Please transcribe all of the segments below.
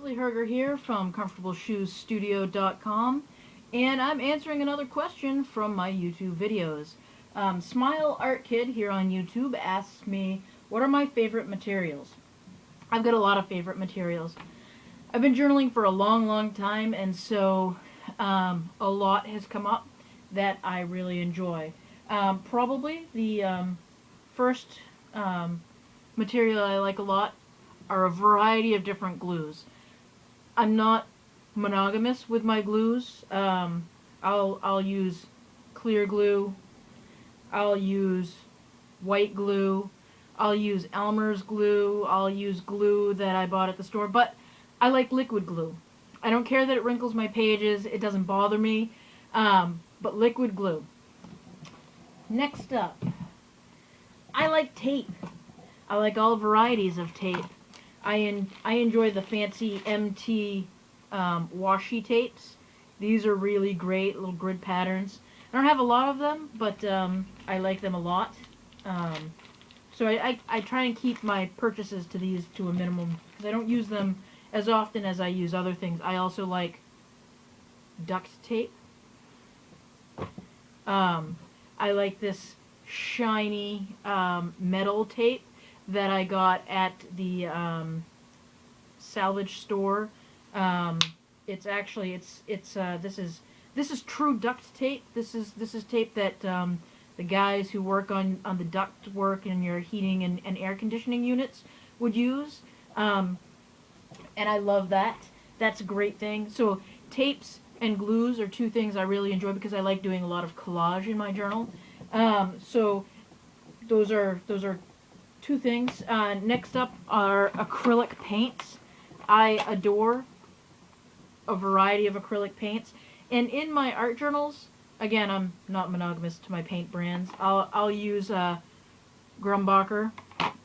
Leslie Herger here from ComfortableShoesStudio.com, and I'm answering another question from my YouTube videos. Smile Art Kid here on YouTube asks me, what are my favorite materials? I've got a lot of favorite materials. I've been journaling for a long time, and so a lot has come up that I really enjoy. Probably the first material I like a lot are a variety of different glues. I'm not monogamous with my glues. I'll use clear glue. I'll use white glue. I'll use Elmer's glue. I'll use glue that I bought at the store. But I like liquid glue. I don't care that it wrinkles my pages. It doesn't bother me. But liquid glue. Next up, I like tape. I like all varieties of tape. I enjoy the fancy MT washi tapes. These are really great, little grid patterns. I don't have a lot of them, but I like them a lot. So I try and keep my purchases to these to a minimum, because I don't use them as often as I use other things. I also like duct tape. I like this shiny metal tape that I got at the salvage store. It's actually this is true duct tape. This is tape that the guys who work on the duct work in your heating and air conditioning units would use. And I love that. That's a great thing. So tapes and glues are two things I really enjoy because I like doing a lot of collage in my journal. So those are two things. Next up are acrylic paints. I adore a variety of acrylic paints. And in my art journals, again, I'm not monogamous to my paint brands. I'll use Grumbacher,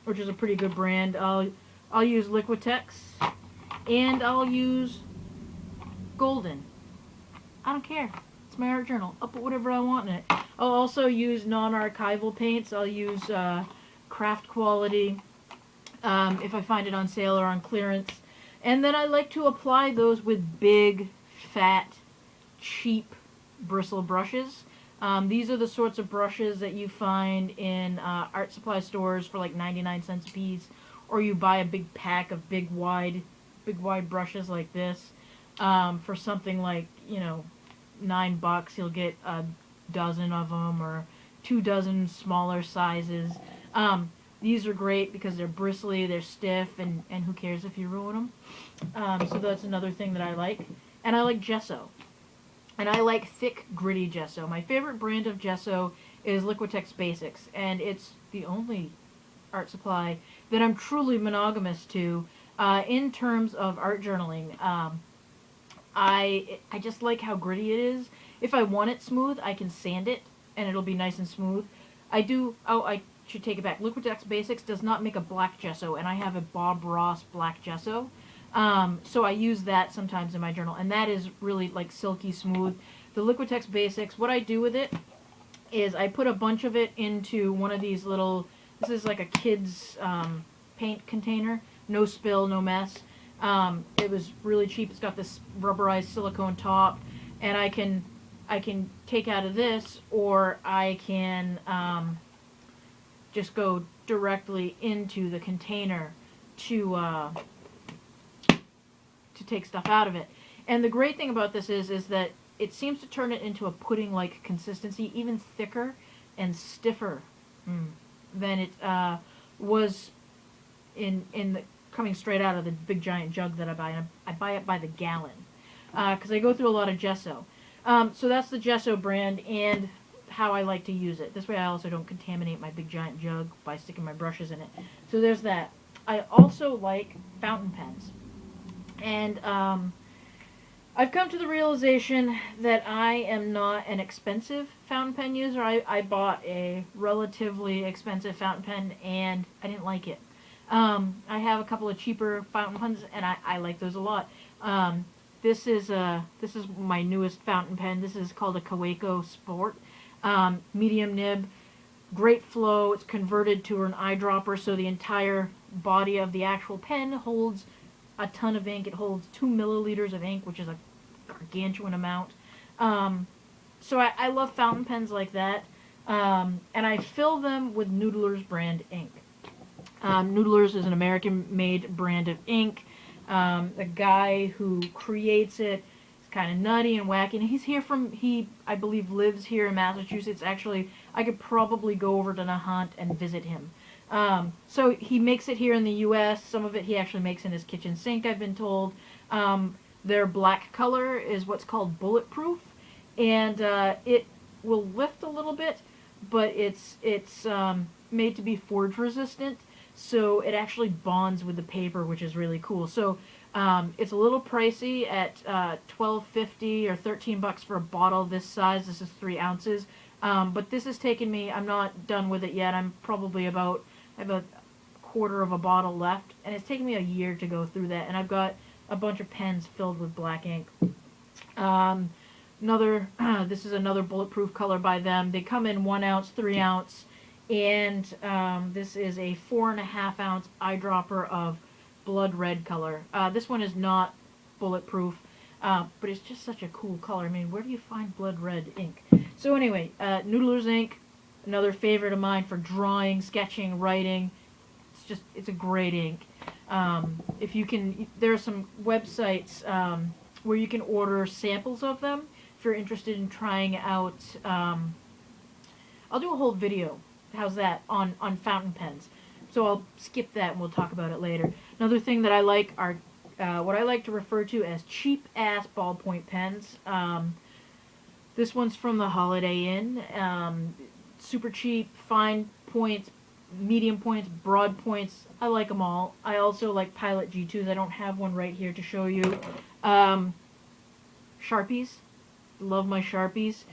which is a pretty good brand. I'll use Liquitex, and I'll use Golden. I don't care. It's my art journal. I'll put whatever I want in it. I'll also use non-archival paints. I'll use Craft Quality if I find it on sale or on clearance. And then I like to apply those with big, fat, cheap bristle brushes. These are the sorts of brushes that you find in art supply stores for like 99 cents a piece, or you buy a big pack of big wide brushes like this for something like, $9. You'll get a dozen of them, or 2 dozen smaller sizes. These are great because they're bristly, they're stiff, and who cares if you ruin them. So that's another thing that I like. And I like gesso. And I like thick, gritty gesso. My favorite brand of gesso is Liquitex Basics, and it's the only art supply that I'm truly monogamous to in terms of art journaling. I just like how gritty it is. If I want it smooth, I can sand it, and it'll be nice and smooth. I should take it back. Liquitex Basics does not make a black gesso, and I have a Bob Ross black gesso. So I use that sometimes in my journal, and that is really like silky smooth. The Liquitex Basics, what I do with it is I put a bunch of it into one of these little, this is like a kid's paint container. No spill, no mess. It was really cheap. It's got this rubberized silicone top, and I can take out of this, or I can just go directly into the container to take stuff out of it. And the great thing about this is that it seems to turn it into a pudding-like consistency, even thicker and stiffer than it was in the coming straight out of the big giant jug that I buy. And I buy it by the gallon because I go through a lot of gesso. So that's the gesso brand and how I like to use it. This way I also don't contaminate my big giant jug by sticking my brushes in it. So there's that. I also like fountain pens. And I've come to the realization that I am not an expensive fountain pen user. I bought a relatively expensive fountain pen and I didn't like it. I have a couple of cheaper fountain pens and I like those a lot. This is my newest fountain pen. This is called a Kaweco Sport. Medium nib, great flow. It's converted to an eyedropper, so the entire body of the actual pen holds a ton of ink. It holds 2 milliliters of ink, which is a gargantuan amount. So I love fountain pens like that. And I fill them with Noodler's brand ink. Noodler's is an American-made brand of ink. The guy who creates it is kind of nutty and wacky. And he, I believe, lives here in Massachusetts. Actually, I could probably go over to Nahant and visit him. So he makes it here in the U.S. Some of it he actually makes in his kitchen sink, I've been told. Their black color is what's called bulletproof, and it will lift a little bit, but it's made to be forge resistant, so it actually bonds with the paper, which is really cool. So it's a little pricey at $12.50 or $13 for a bottle this size. This is 3 ounces. But this has taken me, I'm not done with it yet. I'm probably about, I have a quarter of a bottle left, and it's taken me a year to go through that, and I've got a bunch of pens filled with black ink. This is another bulletproof color by them. They come in 1 ounce, 3 ounce, and this is a 4.5 ounce eyedropper of blood red color. This one is not bulletproof, but it's just such a cool color. I mean, where do you find blood red ink? So anyway, Noodler's ink, another favorite of mine for drawing, sketching, writing. It's a great ink. If you can, there are some websites where you can order samples of them if you're interested in trying out. I'll do a whole video. How's that on fountain pens? So I'll skip that and we'll talk about it later. Another thing that I like are what I like to refer to as cheap-ass ballpoint pens. This one's from the Holiday Inn. Super cheap, fine points, medium points, broad points. I like them all. I also like Pilot G2s. I don't have one right here to show you. Sharpies. Love my Sharpies.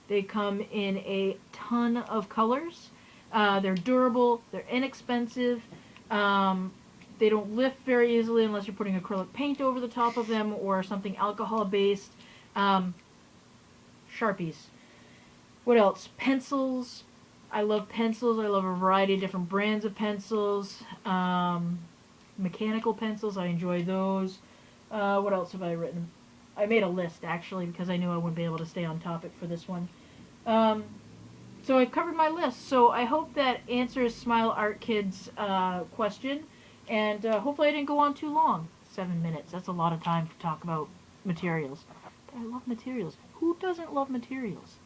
They come in a ton of colors. They're durable. They're inexpensive. They don't lift very easily unless you're putting acrylic paint over the top of them or something alcohol-based. Sharpies. What else? Pencils. I love pencils. I love a variety of different brands of pencils. Mechanical pencils. I enjoy those. What else have I written? I made a list, actually, because I knew I wouldn't be able to stay on topic for this one. So I've covered my list. So I hope that answers Smile Art Kid's question. And hopefully I didn't go on too long. 7 minutes. That's a lot of time to talk about materials. But I love materials. Who doesn't love materials?